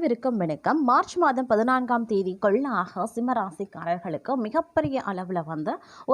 அனைவருக்கும் வணக்கம். மார்ச் மாதம் 14ஆம் தேதிக்குள்ளாக சிம்மராசிக்காரர்களுக்கு மிகப்பெரிய அளவில்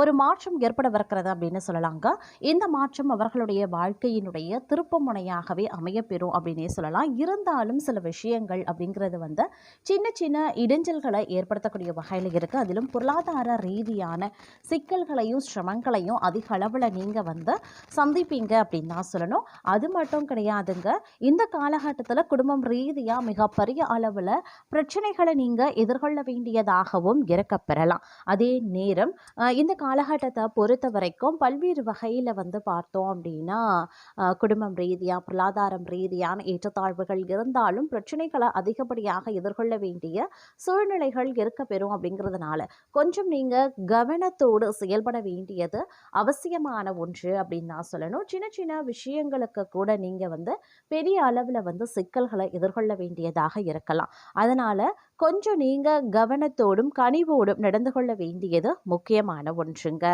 ஒரு மாற்றம் ஏற்படவிருக்கிறது அப்படின்னு சொல்லலாங்க. இந்த மாற்றம் அவர்களுடைய வாழ்க்கையினுடைய திருப்பு முனையாகவே அமையப்பெறும் அப்படின்னே சொல்லலாம். இருந்தாலும் சில விஷயங்கள் அப்படிங்கிறது சின்ன சின்ன இடைஞ்சல்களை ஏற்படுத்தக்கூடிய வகையில் இருக்குது. அதிலும் பொருளாதார ரீதியான சிக்கல்களையும் சிரமங்களையும் அதிக அளவில் நீங்கள் சந்திப்பீங்க அப்படின்னு தான் சொல்லணும். அது மட்டும் கிடையாதுங்க. இந்த காலகட்டத்தில் குடும்பம் ரீதியாக மிகப்பெரிய அளவில் பிரச்சனைகளை நீங்கள் எதிர்கொள்ள வேண்டியதாகவும் இருக்கப்பெறலாம். அதே நேரம் இந்த காலகட்டத்தை பொறுத்த வரைக்கும் பல்வேறு வகையில் பார்த்தோம் அப்படின்னா குடும்பம் ரீதியாக பொருளாதாரம் ரீதியான ஏற்றத்தாழ்வுகள் இருந்தாலும் பிரச்சனைகளை அதிகப்படியாக எதிர்கொள்ள வேண்டிய சூழ்நிலைகள் இருக்க பெறும். அப்படிங்கிறதுனால கொஞ்சம் நீங்கள் கவனத்தோடு செயல்பட வேண்டியது அவசியமான ஒன்று அப்படின்னு தான் சொல்லணும். சின்ன சின்ன விஷயங்களுக்கு கூட நீங்கள் பெரிய அளவில் சிக்கல்களை எதிர்கொள்ள வேண்டியதாக இருக்கலாம். அதனால் கொஞ்சம் நீங்கள் கவனத்தோடும் கனிவோடும் நடந்து கொள்ள வேண்டியது முக்கியமான ஒன்றுங்க.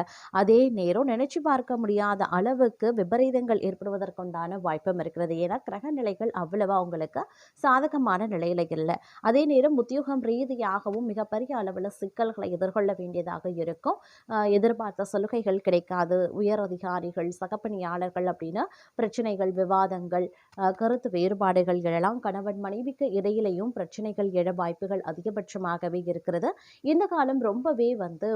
அதே நேரம் நினைச்சு பார்க்க முடியாத அளவுக்கு விபரீதங்கள் ஏற்படுவதற்குண்டான வாய்ப்பும் இருக்கிறது. ஏன்னா கிரக நிலைகள் அவ்வளவா உங்களுக்கு சாதகமான நிலையில இல்லை. அதே நேரம் உத்தியோகம் ரீதியாகவும் மிகப்பெரிய அளவில் சிக்கல்களை எதிர்கொள்ள வேண்டியதாக இருக்கும். எதிர்பார்த்த சலுகைகள் கிடைக்காது. உயர் அதிகாரிகள் சகப்பணியாளர்கள் அப்படின்னு பிரச்சனைகள் விவாதங்கள் கருத்து வேறுபாடுகள் எழலாம். கணவன் மனைவிக்கு இடையிலையும் பிரச்சனைகள் எழ வாய்ப்புகள் அதிகபட்சமாகவே இருக்கிறது. இந்த காலம் ரொம்பவே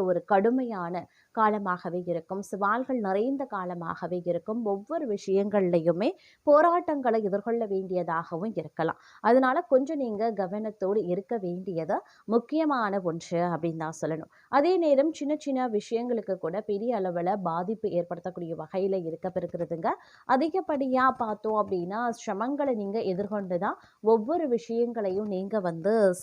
ஒரு கடுமையான காலமாகவே இருக்கும். சவால்கள் நிறைந்த காலமாகவே இருக்கும். ஒவ்வொரு விஷயங்கள்லையுமே போராட்டங்களை எதிர்கொள்ள வேண்டியதாகவும் இருக்கலாம். அதனால கொஞ்சம் நீங்க கவனத்தோடு இருக்க வேண்டியது முக்கியமான ஒன்று அப்படின்னு தான் சொல்லணும். அதே நேரம் சின்ன சின்ன விஷயங்களுக்கு கூட பெரிய அளவில் பாதிப்பு ஏற்படுத்தக்கூடிய வகையில் இருக்கிறதுங்க. அதிகப்படியாக பார்த்தோம் அப்படின்னா சிரமங்களை நீங்கள் எதிர்கொண்டு தான் ஒவ்வொரு விஷயங்களையும் நீங்கள்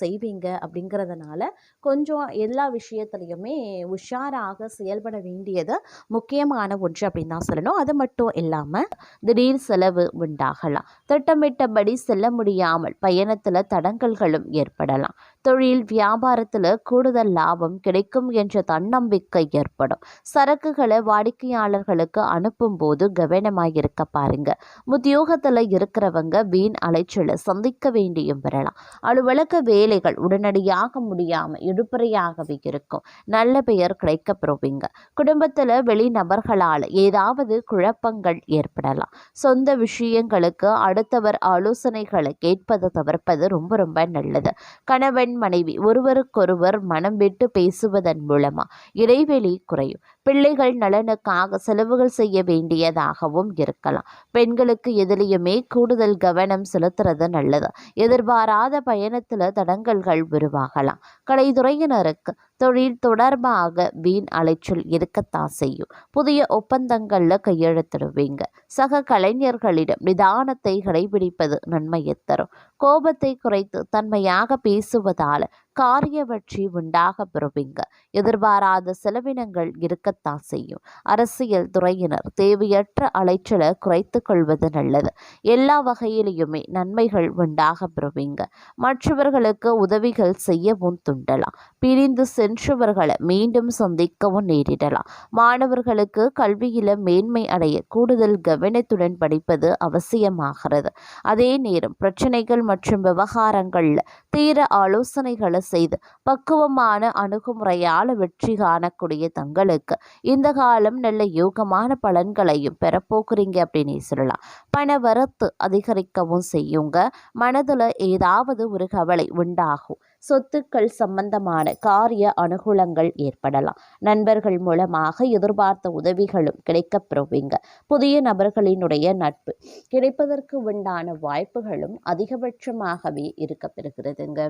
செய்வீங்க. அப்படிங்கிறதுனால கொஞ்சம் எல்லா விஷயத்துலையுமே உஷாராக செயல்பட வேண்டியது முக்கியமான ஒன்று அப்படின்னு தான் சொல்லணும். அது மட்டும் இல்லாமல் திடீர் செலவு உண்டாகலாம். திட்டமிட்டபடி செல்ல முடியாமல் பயணத்தில் தடங்கல்களும் ஏற்படலாம். தொழில் வியாபாரத்தில் கூடுதல் லாபம் கிடைக்கும் என்ற தன்னம்பிக்கை ஏற்படும். சரக்குகளை வாடிக்கையாளர்களுக்கு அனுப்பும் போது கவனமாக இருக்க பாருங்க. உத்தியோகத்தில் இருக்கிறவங்க வீண் அலைச்சலை சந்திக்க வேண்டியும் பெறலாம். அலுவலக வேலைகள் உடனடியாக முடியாமல் இழுபறையாகவே இருக்கும். நல்ல பெயர் கிடைக்க பெறுவீங்க. குடும்பத்தில் வெளிநபர்களால் ஏதாவது குழப்பங்கள் ஏற்படலாம். சொந்த விஷயங்களுக்கு அடுத்தவர் ஆலோசனைகளை கேட்பதை தவிர்ப்பது ரொம்ப ரொம்ப நல்லது. கணவன் மனைவி ஒருவருக்கொருவர் மனம் விட்டு பேசுவதன் மூலமா இடைவெளி குறையும். பிள்ளைகள் நலனுக்காக செலவுகள் செய்ய வேண்டியதாகவும் இருக்கலாம். பெண்களுக்கு எதிலையுமே கூடுதல் கவனம் செலுத்துறது நல்லது. எதிர்பாராத பயணத்தில் தடங்கல்கள் உருவாகலாம். கலைத்துறையினருக்கு தொழில் தொடர்பாக வீண் அலைச்சல் இருக்கத்தான் செய்யும். புதிய ஒப்பந்தங்களில் கையெழுத்திடுவீங்க. சக கலைஞர்களிடம் நிதானத்தை கடைபிடிப்பது நன்மையை தரும். கோபத்தை குறைத்து தன்மையாக பேசுவதால் காரிய வெற்றி உண்டாக பெறுவீங்க. எதிர்பாராத செலவினங்கள் இருக்கத்தான் செய்யும். அரசியல் துறையினர் தேவையற்ற அலைச்சலை குறைத்து கொள்வது நல்லது. எல்லா வகையிலையுமே நன்மைகள் உண்டாக பெறுவீங்க. மற்றவர்களுக்கு உதவிகள் செய்யவும் துண்டலாம். பிரிந்து சென்றவர்களை மீண்டும் சந்திக்கவும் நேரிடலாம். மாணவர்களுக்கு கல்வியில மேன்மை அடைய கூடுதல் கவனத்துடன் படிப்பது அவசியமாகிறது. அதே நேரம் பிரச்சனைகள் மற்றும் விவகாரங்கள்ல தீர ஆலோசனைகளை செய்து பக்குவமான அணுகுமுறையால் வெற்றி காணக்கூடிய தங்களுக்கு இந்த காலம் நல்ல யோகமான பலன்களையும் பெறப்போக்குறீங்க அப்படின்னு சொல்லலாம். பண வரத்து அதிகரிக்கவும் செய்யுங்க. மனதுல ஏதாவது ஒரு கவலை உண்டாகும். சொத்துக்கள் சம்பந்தமான காரிய அனுகூலங்கள் ஏற்படலாம். நண்பர்கள் மூலமாக எதிர்பார்த்த உதவிகளும் கிடைக்கப் பெறுவீங்க. புதிய நபர்களினுடைய நட்பு கிடைப்பதற்கு உண்டான வாய்ப்புகளும் அதிகபட்சமாகவே இருக்கப்பெறுகிறதுங்க.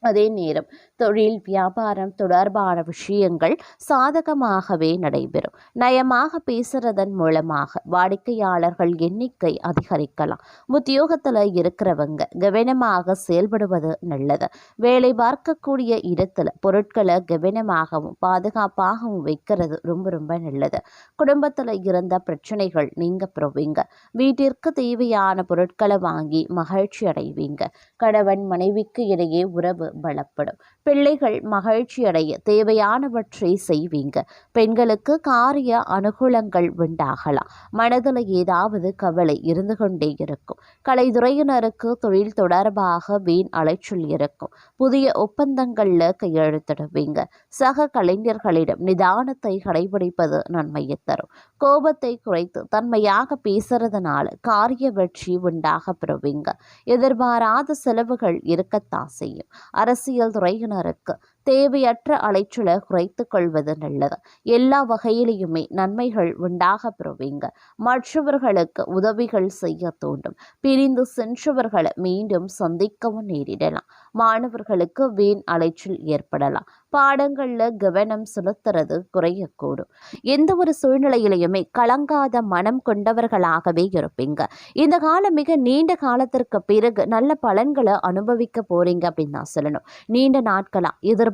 அதே நேரம் தொழில் வியாபாரம் தொடர்பான விஷயங்கள் சாதகமாகவே நடைபெறும். நயமாக பேசுறதன் மூலமாக வாடிக்கையாளர்கள் எண்ணிக்கை அதிகரிக்கலாம். உத்தியோகத்தில் இருக்கிறவங்க கவனமாக செயல்படுவது நல்லது. வேலை பார்க்கக்கூடிய இடத்துல பொருட்களை கவனமாகவும் பாதுகாப்பாகவும் வைக்கிறது ரொம்ப ரொம்ப நல்லது. குடும்பத்தில் இருந்த பிரச்சனைகள் நீங்க பெறுவீங்க. வீட்டிற்கு தேவையான பொருட்களை வாங்கி மகிழ்ச்சி அடைவீங்க. கணவன் மனைவிக்கு இடையே உறவு பலப்படும். பிள்ளைகள் மகிழ்ச்சி அடைய தேவையானவற்றை செய்வீங்க. பெண்களுக்கு காரிய அனுகூலங்கள் உண்டாகலாம். மனதில் ஏதாவது கவலை இருந்து கொண்டே இருக்கும். கலைத்துறையினருக்கு தொழில் தொடர்பாக வீண் அலைச்சல் இருக்கும். புதிய ஒப்பந்தங்கள்ல கையெழுத்திடுவீங்க. சக கலைஞர்களிடம் நிதானத்தை கடைபிடிப்பது நன்மையை தரும். கோபத்தை குறைத்து தன்மையாக பேசுறதுனால காரிய வெற்றி உண்டாக பெறுவீங்க. எதிர்பாராத செலவுகள் இருக்கத்தான் செய்யும். அரசியல் துறையினருக்கு தேவையற்ற அலைச்சலை குறைத்து கொள்வது நல்லது. எல்லா வகையிலையுமே நன்மைகள் உண்டாக பெறுவீங்க. மற்றவர்களுக்கு உதவிகள் செய்ய தூண்டும். பிரிந்து சென்றவர்களை மீண்டும் சந்திக்கவும் நேரிடலாம். மாணவர்களுக்கு வீண் அலைச்சல் ஏற்படலாம். பாடங்கள்ல கவனம் செலுத்துறது குறையக்கூடும். எந்த ஒரு சூழ்நிலையிலையுமே கலங்காத மனம் கொண்டவர்களாகவே இருப்பீங்க. இந்த காலம் மிக நீண்ட காலத்திற்கு பிறகு நல்ல பலன்களை அனுபவிக்க போறீங்க அப்படின்னு நான் சொல்லணும். நீண்ட நாட்களா எதிர்பார்த்த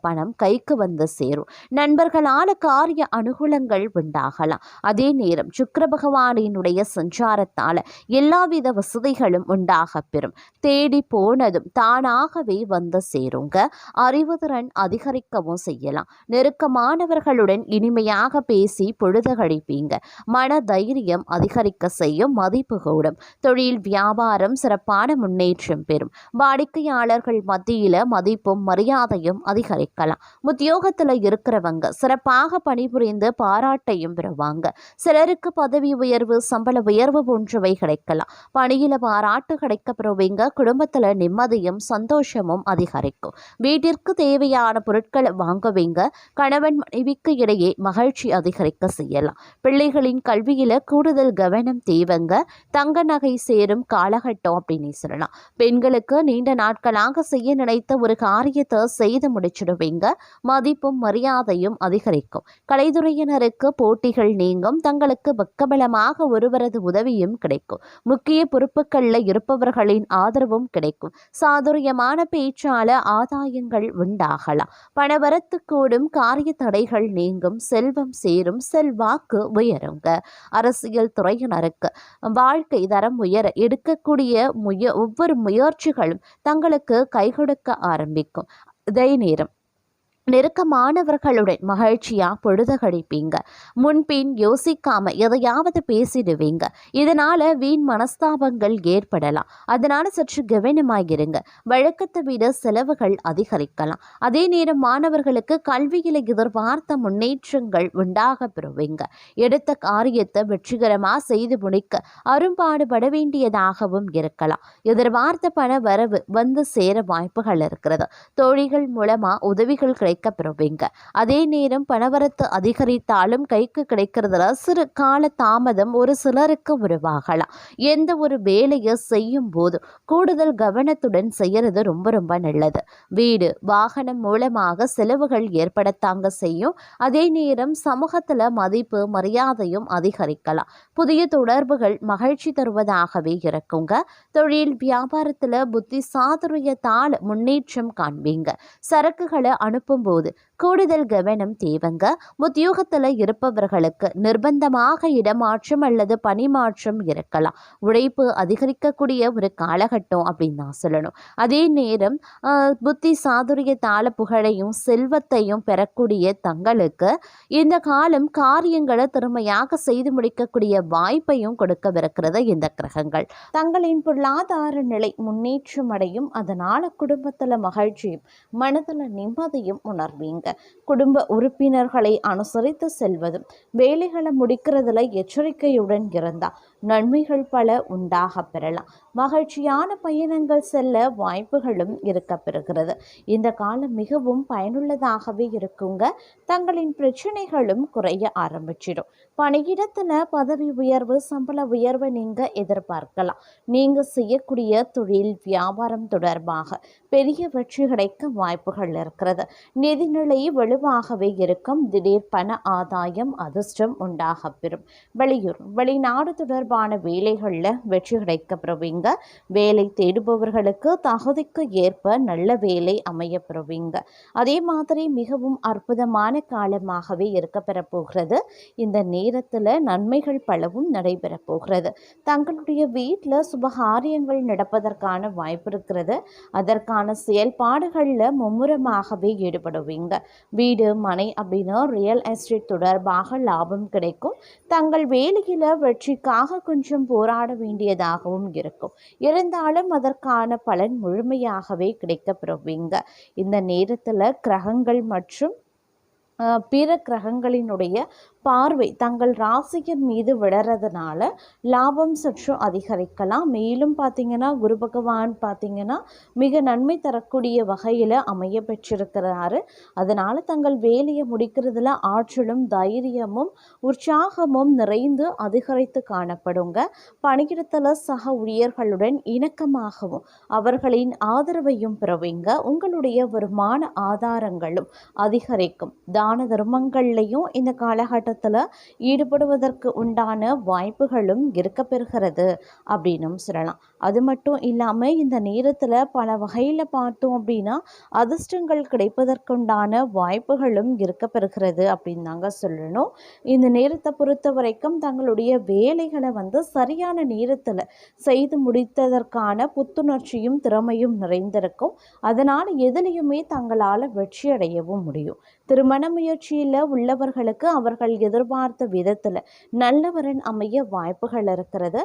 பணம் கைக்கு வந்து சேரும். நண்பர்களால காரிய அனுகூலங்கள் உண்டாகலாம். அதே நேரம் சுக்கிர பகவானினுடைய சஞ்சாரத்தால எல்லாவித வசதிகளும் உண்டாக பெறும். தேடி போனதும் தானாகவே வந்து சேருங்க. அறிவுத்திறன் அதிகரிக்கவும் செய்யலாம். நெருக்கமானவர்களுடன் இனிமையாக பேசி பொழுது கழிப்பீங்க. மன தைரியம் அதிகரிக்க செய்யும். மதிப்பு கூடும். தொழில் வியாபாரம் சிறப்பான முன்னேற்றம் பெறும். வாடிக்கையாளர்கள் மத்தியில மதிப்பும் மரியாதையும் அதிகரிக்கலாம். உத்தியோகத்துல இருக்கிறவங்க சிறப்பாக பணிபுரிந்து பாராட்டையும் பெறுவாங்க. சிலருக்கு பதவி உயர்வு, சம்பள உயர்வு போன்றவை கிடைக்கலாம். பணியில பாராட்டு கிடைக்க பெறுவீங்க. குடும்பத்துல நிம்மதியும் சந்தோஷமும் அதிகரிக்கும். வீட்டிற்கு தேவையான பொருட்களை வாங்குவீங்க. கணவன் மனைவிக்கு இடையே மகிழ்ச்சி அதிகரிக்க செய்யலாம். பிள்ளைகளின் கல்வியில கூடுதல் கவனம் தேவைங்க. தங்க நகை சேரும் காலகட்டம் அப்படின்னு சொல்லலாம். பெண்களுக்கு நீண்ட நாட்களாக செய்ய நினைத்த ஒரு காரியத்தை செய்து முடிச்சிடுவீங்க. மதிப்பும் மரியாதையும் அதிகரிக்கும். கலைத்துறையினருக்கு போட்டிகள் நீங்கும். தங்களுக்கு பக்கபலமாக ஒருவரது உதவியும் கிடைக்கும். முக்கிய பொறுப்புகள்ல இருப்பவர்களின் ஆதரவும் கிடைக்கும். சாதுரியமான பேச்சால ஆதாயங்கள் உண்டாகலாம். பணவரத்து கூடும். காரிய தடைகள் நீங்கும். செல்வம் சேரும். செல்வாக்கு உயருங்க. அரசியல் துறையினருக்கு வாழ்க்கை தரம் உயர எடுக்கக்கூடிய ஒவ்வொரு முயற்சிகளும் தங்களுக்கு கை கொடுக்க ஆரம்பிக்கும். இதே நேரம் நெருக்கமானவர்களுடன் மகிழ்ச்சியா பொழுது கழிப்பீங்க. முன்பின் யோசிக்காம எதையாவது பேசிடுவீங்க. இதனால வீண் மனஸ்தாபங்கள் ஏற்படலாம். அதனால சற்று கவனமாகிருங்க. வழக்கத்தை விட செலவுகள் அதிகரிக்கலாம். அதே நேரம் மாணவர்களுக்கு கல்வியில எதிர்பார்த்த முன்னேற்றங்கள் உண்டாக பெறுவீங்க. எடுத்த காரியத்தை வெற்றிகரமா செய்து முடிக்க அரும்பாடுபட வேண்டியதாகவும் இருக்கலாம். எதிர்பார்த்த பண வரவு வந்து சேர வாய்ப்புகள் இருக்கிறது. தோழிகள் மூலமா உதவிகள் பெறுவீங்க. அதே நேரம் பணவரத்து அதிகரித்தாலும் கைக்கு கிடைக்கிறதுல சிறு கால தாமதம் ஒரு சிலருக்கு உருவாகலாம். எந்த ஒரு வேலையை செய்யும் போது கூடுதல் கவனத்துடன் செய்யறது ரொம்ப ரொம்ப நல்லது. வீடு வாகனம் மூலமாக செலவுகள் ஏற்படத்தாங்க செய்யும். அதே நேரம் சமூகத்துல மதிப்பு மரியாதையும் அதிகரிக்கலாம். புதிய தொடர்புகள் மகிழ்ச்சி தருவதாகவே இருக்குங்க. தொழில் வியாபாரத்துல புத்தி சாதுரியத்தால் முன்னேற்றம் காண்பீங்க. சரக்குகளை அனுப்பும் போது கூடுதல் கவனம் தேவைங்க. உத்தியோகத்தில் இருப்பவர்களுக்கு நிர்பந்தமாக இடமாற்றம் அல்லது பணிமாற்றம் இருக்கலாம். உழைப்பு அதிகரிக்கக்கூடிய ஒரு காலகட்டம் அப்படின்னு நான் சொல்லணும். அதே நேரம் புத்தி சாதுரியத்தால புகழையும் செல்வத்தையும் பெறக்கூடிய தங்களுக்கு இந்த காலம் காரியங்களை திறமையாக செய்து முடிக்கக்கூடிய வாய்ப்பையும் கொடுக்கவிருக்கிறது இந்த கிரகங்கள். தங்களின் பொருளாதார நிலை முன்னேற்றம் அடையும். அதனால குடும்பத்தில் மகிழ்ச்சியும் மனதில் நிம்மதியும் உணர்வீங்க. குடும்ப உறுப்பினர்களை அனுசரித்து செல்வதும் வேலைகளை முடிக்கிறதுல எச்சரிக்கையுடன் இருந்தால் நன்மைகள் பல உண்டாக பெறலாம். மகிழ்ச்சியான பயணங்கள் செல்ல வாய்ப்புகளும் இருக்க பெறுகிறது. இந்த காலம் மிகவும் பயனுள்ளதாகவே இருக்குங்க. தங்களின் பிரச்சனைகளும் குறைய ஆரம்பிச்சிடும். பணியிடத்துல பதவி உயர்வு, சம்பள உயர்வை நீங்க எதிர்பார்க்கலாம். நீங்க செய்யக்கூடிய தொழில் வியாபாரம் தொடர்பாக பெரிய வெற்றி கிடைக்க வாய்ப்புகள் இருக்கிறது. நிதிநிலை வலுவாகவே இருக்கும். திடீர் பண ஆதாயம் அதிர்ஷ்டம் உண்டாக பெறும். வெளியூர் வெளிநாடு தொடர்பாக தொடர்பான வேலைகளில் வெற்றி கிடைக்கப்பெறுவீங்க. வேலை தேடுபவர்களுக்கு தகுதிக்கு ஏற்ப நல்ல வேலை அமையப்பெறுவீங்க. அதே மாதிரி மிகவும் அற்புதமான காலமாகவே இருக்கப்பெறப் போகிறது. இந்த நேரத்தில் நன்மைகள் பலவும் நடைபெறப் போகிறது. தங்களுடைய வீட்டில் சுபகாரியங்கள் நடப்பதற்கான வாய்ப்பு இருக்கிறது. அதற்கான செயல்பாடுகளில் மும்முரமாகவே ஈடுபடுவீங்க. வீடு மனை அப்படின்னா ரியல் எஸ்டேட் தொடர்பாக லாபம் கிடைக்கும். தங்கள் வேலையில் வெற்றிக்காக கொஞ்சம் போராட வேண்டியதாகவும் இருக்கும். இருந்தாலும் அதற்கான பலன் முழுமையாகவே கிடைக்கப்பெறுவீங்க. இந்த நேரத்தில் கிரகங்கள் மற்றும் பிற கிரகங்களினுடைய பார்வை தங்கள் ராசியின் மீது விழறதுனால லாபம் சற்று அதிகரிக்கலாம். மேலும் பார்த்தீங்கன்னா குரு பகவான் பார்த்தீங்கன்னா மிக நன்மை தரக்கூடிய வகையில் அமைய பெற்றிருக்கிறாரு. அதனால் தங்கள் வேலையை முடிக்கிறதுல ஆற்றலும் தைரியமும் உற்சாகமும் நிறைந்து அதிகரித்து காணப்படுங்க. பணியிடத்தில் சக ஊழியர்களுடன் இணக்கமாகவும் அவர்களின் ஆதரவையும் பெறுவீங்க. உங்களுடைய வருமான ஆதாரங்களும் அதிகரிக்கும். தான தர்மங்கள்லையும் இந்த காலகட்டத்தில் ஈடுபடுவதற்கு உண்டான வாய்ப்புகளும் இருக்கப்பெறுகிறது அப்படின்னும் சொல்லலாம். அது மட்டும் இல்லாமல் இந்த நேரத்தில் பல வகையில் பார்த்தோம் அப்படின்னா அதிர்ஷ்டங்கள் கிடைப்பதற்குண்டான வாய்ப்புகளும் இருக்கப்பெறுகிறது அப்படின்னு தாங்க சொல்லணும். இந்த நேரத்தை பொறுத்த வரைக்கும் தங்களுடைய வேலைகளை சரியான நேரத்தில் செய்து முடித்ததற்கான புத்துணர்ச்சியும் திறமையும் நிறைந்திருக்கும். அதனால் எதிலையுமே தங்களால் வெற்றி அடையவும் முடியும். திருமண முயற்சியில் உள்ளவர்களுக்கு அவர்கள் எதிர்பார்த்த விதத்தில் நல்லவரன் அமைய வாய்ப்புகள் இருக்கிறது.